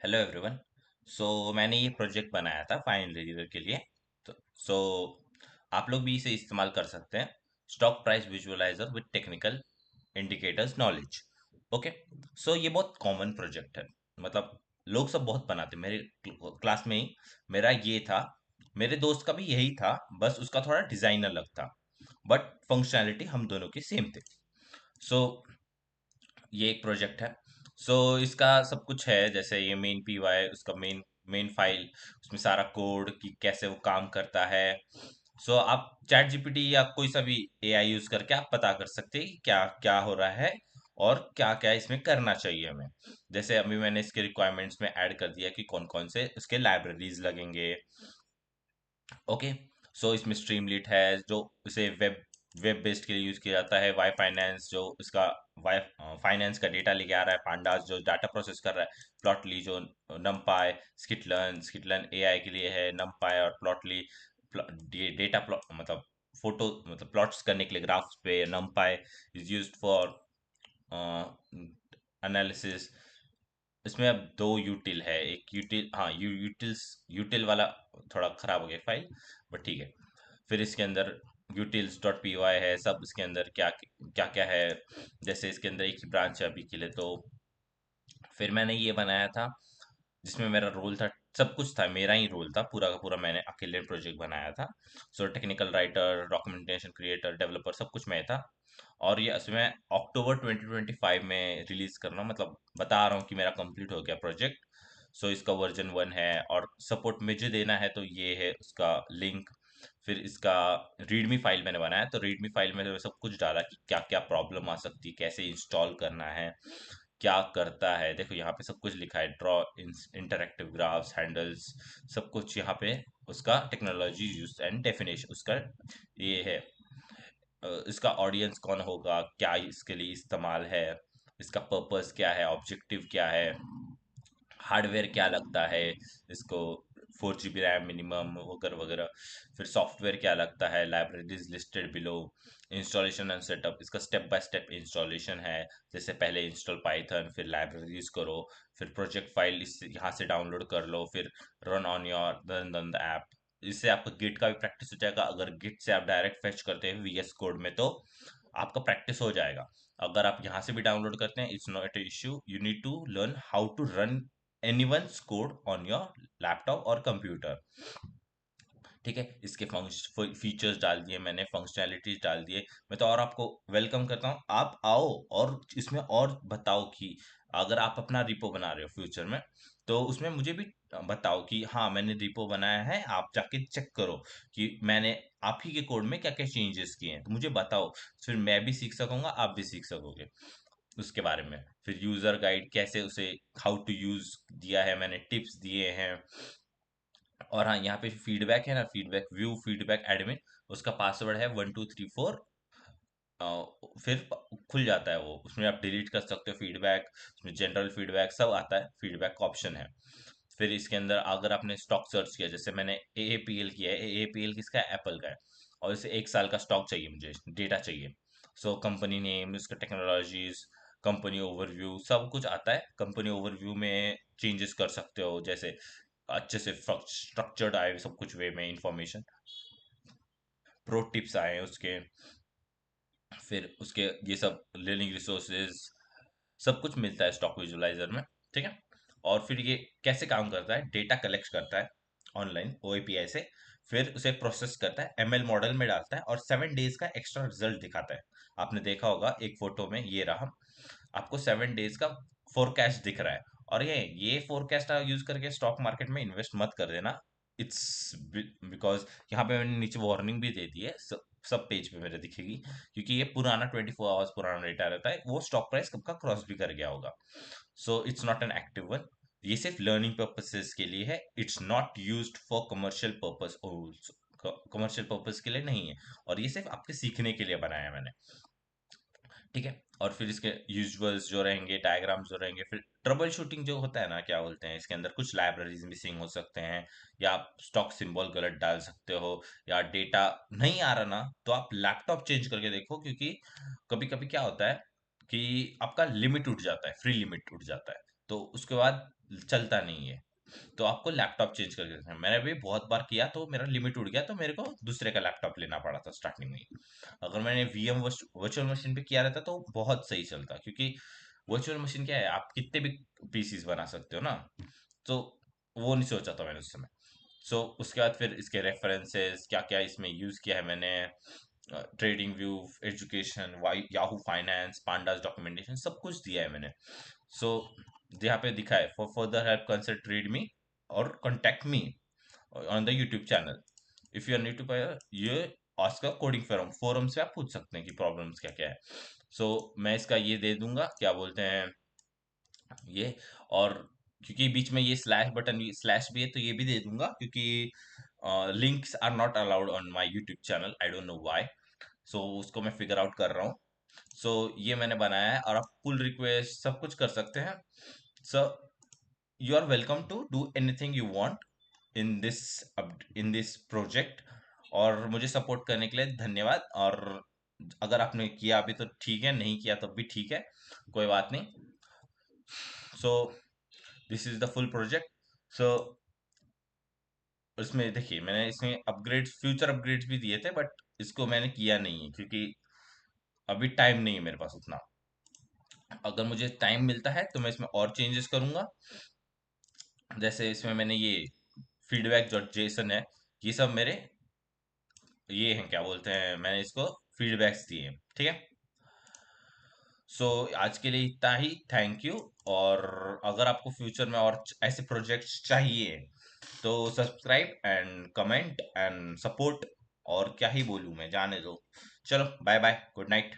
Hello everyone. मैंने ये project बनाया था फाइनल ईयर के लिए। तो सो आप लोग भी इसे इस्तेमाल कर सकते हैं। Stock price visualiser with technical indicators knowledge. Okay. ये बहुत कॉमन प्रोजेक्ट है। मतलब लोग सब बहुत बनाते हैं मेरे क्लास में ही। मेरा ये था, मेरे दोस्त का भी यही था, बस उसका थोड़ा डिजाइन अलग था, बट फंक्शनैलिटी हम दोनों की सेम थी। सो ये एक प्रोजेक्ट है। इसका सब कुछ है, जैसे ये मेन पी वाई, उसका मेन मेन फाइल, उसमें सारा कोड कि कैसे वो काम करता है। आप चैट जीपीटी या कोई सा भी एआई यूज करके आप पता कर सकते हैं कि क्या क्या हो रहा है और क्या क्या इसमें करना चाहिए हमें। जैसे अभी मैंने इसके रिक्वायरमेंट्स में ऐड कर दिया कि कौन कौन से इसके लाइब्रेरीज लगेंगे। ओके। इसमें स्ट्रीमलीट है जो इसे वेब वेब बेस्ड के लिए यूज किया जाता है। वाई फाइनेंस जो इसका वाई फाइनेंस का डेटा लेके आ रहा है। पांडास जो डाटा प्रोसेस कर रहा है। प्लॉटली जो नमपाई, स्किटलन स्किटलन एआई के लिए है। नमपाई और प्लॉटली डेटा प्लॉट मतलब फोटो मतलब प्लॉट्स करने के लिए ग्राफ्स पे नमपाई इज यूज्ड फॉर एनालिसिस। इसमें अब दो यूटिल है। एक यूटिल, हाँ, यूटिल वाला थोड़ा खराब हो गया फाइल, बट ठीक है। फिर इसके अंदर utils डॉट पी वाई है। सब इसके अंदर क्या क्या क्या है। जैसे इसके अंदर एक ही ब्रांच है अभी के लिए। तो फिर मैंने ये बनाया था जिसमें मेरा रोल था, सब कुछ था, मेरा ही रोल था पूरा का पूरा। मैंने अकेले प्रोजेक्ट बनाया था। Technical writer, documentation creator, developer, सब कुछ मैं था। और ये इसमें अक्टूबर 2025 में रिलीज करना, मतलब बता रहा हूँ कि मेरा कंप्लीट हो गया प्रोजेक्ट। इसका वर्जन 1 है और सपोर्ट मुझे देना है, तो ये है उसका लिंक। फिर इसका रीडमी फाइल मैंने बनाया, तो रीडमी फाइल में तो सब कुछ डाला कि क्या क्या प्रॉब्लम आ सकती है, कैसे इंस्टॉल करना है, क्या करता है। देखो यहाँ पे सब कुछ लिखा है, ड्रॉ, इंटरैक्टिव ग्राफ्स, हैंडल्स, सब कुछ यहाँ पे। उसका टेक्नोलॉजी यूज एंड डेफिनेशन उसका ये है। इसका ऑडियंस कौन होगा, क्या इसके लिए इस्तेमाल है, इसका पर्पस क्या है, ऑब्जेक्टिव क्या है, हार्डवेयर क्या लगता है इसको, 4 GB रैम मिनिमम वगैरह वगैरह। फिर सॉफ्टवेयर क्या लगता है, libraries listed below. Installation and setup, इसका स्टेप बाय स्टेप इंस्टॉलेशन है। जैसे पहले इंस्टॉल पाइथन, फिर लाइब्रेरीज करो, फिर प्रोजेक्ट फाइल इस यहाँ से डाउनलोड कर लो, फिर run on your then the app. इससे आपका गिट का भी प्रैक्टिस हो जाएगा। अगर गिट से आप डायरेक्ट फेच करते हैं वीएस कोड में, तो आपका प्रैक्टिस हो जाएगा। अगर आप यहाँ से भी डाउनलोड करते हैं, it's not a issue. You need to learn how to run anyone's code on your laptop और कंप्यूटर। ठीक है। इसके फीचर्स डाल दिए मैंने, फंक्शनैलिटीज डाल दिए। मैं तो और आपको वेलकम करता हूँ, आप आओ और इसमें और बताओ कि अगर आप अपना रिपो बना रहे हो फ्यूचर में, तो उसमें मुझे भी बताओ कि हाँ मैंने रिपो बनाया है, आप जाके चेक करो कि मैंने आप ही के कोड में क्या क्या चेंजेस किए हैं, तो मुझे बताओ। फिर मैं भी सीख सकूंगा, आप भी सीख सकोगे उसके बारे में। फिर यूजर गाइड कैसे उसे, हाउ टू यूज दिया है मैंने, टिप्स दिए हैं। और हाँ, यहाँ पे फीडबैक है ना, फीडबैक व्यू, फीडबैक एडमिन, उसका पासवर्ड है 1234। फिर खुल जाता है वो, उसमें आप डिलीट कर सकते हो फीडबैक। उसमें जनरल फीडबैक सब आता है, फीडबैक का ऑप्शन है। फिर इसके अंदर अगर आपने स्टॉक सर्च किया, जैसे मैंने एएपीएल किया है, एएपीएल किसका है, एप्पल का है, और इसे 1 साल का स्टॉक चाहिए, मुझे डेटा चाहिए। कंपनी नेम, इसका टेक्नोलॉजीज, कंपनी ओवरव्यू, सब कुछ आता है। कंपनी ओवरव्यू में चेंजेस कर सकते हो, जैसे अच्छे से स्ट्रक्चर्ड आए सब कुछ वे में इंफॉर्मेशन, प्रो टिप्स आए उसके। फिर उसके ये सब लर्निंग रिसोर्सेज, सब कुछ मिलता है स्टॉक विजुअलाइजर में। ठीक है। और फिर ये कैसे काम करता है, डेटा कलेक्ट करता है ऑनलाइन ओएपीआई से, फिर उसे प्रोसेस करता है, एमएल मॉडल में डालता है, और 7 डेज का एक्स्ट्रा रिजल्ट दिखाता है। आपने देखा होगा एक फोटो में, ये रहा, आपको 7 डेज का फोरकास्ट दिख रहा है। और ये फोरकास्ट यूज करके स्टॉक मार्केट में इन्वेस्ट मत कर देना। इट्स बिकॉज यहाँ पे मैंने नीचे वार्निंग भी दे दी है, सब पेज पे मेरे दिखेगी, क्योंकि ये पुराना 24 आवर्स पुराना डेटा रहता है, वो स्टॉक प्राइस कब का क्रॉस भी कर गया होगा। It's not an active one. ये सिर्फ लर्निंग पर्पसेस के लिए है, it's not used for commercial purpose. Commercial purpose के लिए नहीं है, और ये सिर्फ आपके सीखने के लिए बनाया है मैंने। ठीक है। और फिर इसके यूजुअल्स जो रहेंगे, डायग्राम्स जो रहेंगे, फिर ट्रबल शूटिंग जो होता है ना, क्या बोलते हैं, इसके अंदर कुछ लाइब्रेरीज मिसिंग हो सकते हैं, या आप स्टॉक सिंबल गलत डाल सकते हो, या डेटा नहीं आ रहा ना, तो आप लैपटॉप चेंज करके देखो। क्योंकि कभी कभी क्या होता है कि आपका लिमिट उठ जाता है, फ्री लिमिट उठ जाता है, तो उसके बाद चलता नहीं है, तो आपको लैपटॉप चेंज करके रखना है। मैंने भी बहुत बार किया तो मेरा लिमिट उड़ गया, तो मेरे को दूसरे का लैपटॉप लेना पड़ा था स्टार्टिंग में ही। अगर मैंने वीएम वर्चुअल मशीन पे किया रहता तो बहुत सही चलता, क्योंकि वर्चुअल मशीन क्या है, आप कितने भी पीसीस बना सकते हो ना। तो वो नहीं सोचा था मैंने उस समय। सो उसके बाद फिर इसके रेफरेंसेस क्या क्या इसमें यूज किया है मैंने, Trading View, education, Y Yahoo Finance, Pandas documentation, सब कुछ दिया है मैंने। सो यहाँ पे दिखा है, for further help consult read me और contact me on the YouTube channel if you are new to ये आस्क कोडिंग फोरम, फोरम से आप पूछ सकते हैं कि प्रॉब्लम्स क्या क्या है। सो मैं इसका ये दे दूंगा, क्या बोलते हैं ये, और क्योंकि बीच में ये स्लैश बटन स्लैश भी है तो ये भी दे दूंगा, क्योंकि links are not allowed on my YouTube channel, I don't know why. So उसको मैं फिगर आउट कर रहा हूँ। सो ये मैंने बनाया है, और आप पुल रिक्वेस्ट सब कुछ कर सकते हैं। So you are welcome to do anything you want in this in this project. और मुझे सपोर्ट करने के लिए धन्यवाद। और अगर आपने किया अभी तो ठीक है, नहीं किया तब भी ठीक है, कोई बात नहीं। So this is the full project. So उसमें देखिए मैंने इसमें अपग्रेड्स, फ्यूचर अपग्रेड्स भी दिए थे, बट इसको मैंने किया नहीं है क्योंकि अभी टाइम नहीं है मेरे पास उतना। अगर मुझे टाइम मिलता है तो मैं इसमें और चेंजेस करूंगा। जैसे इसमें मैंने ये फीडबैक जो जेसन है, ये सब मेरे ये हैं, क्या बोलते हैं, मैंने इसको फीडबैक्स दिए हैं, ठीक है। सो आज के लिए इतना ही, थैंक यू। और अगर आपको फ्यूचर में और ऐसे प्रोजेक्ट्स चाहिए तो subscribe and comment and support, और क्या ही बोलूं मैं, जाने दो। चलो बाय बाय, गुड नाइट।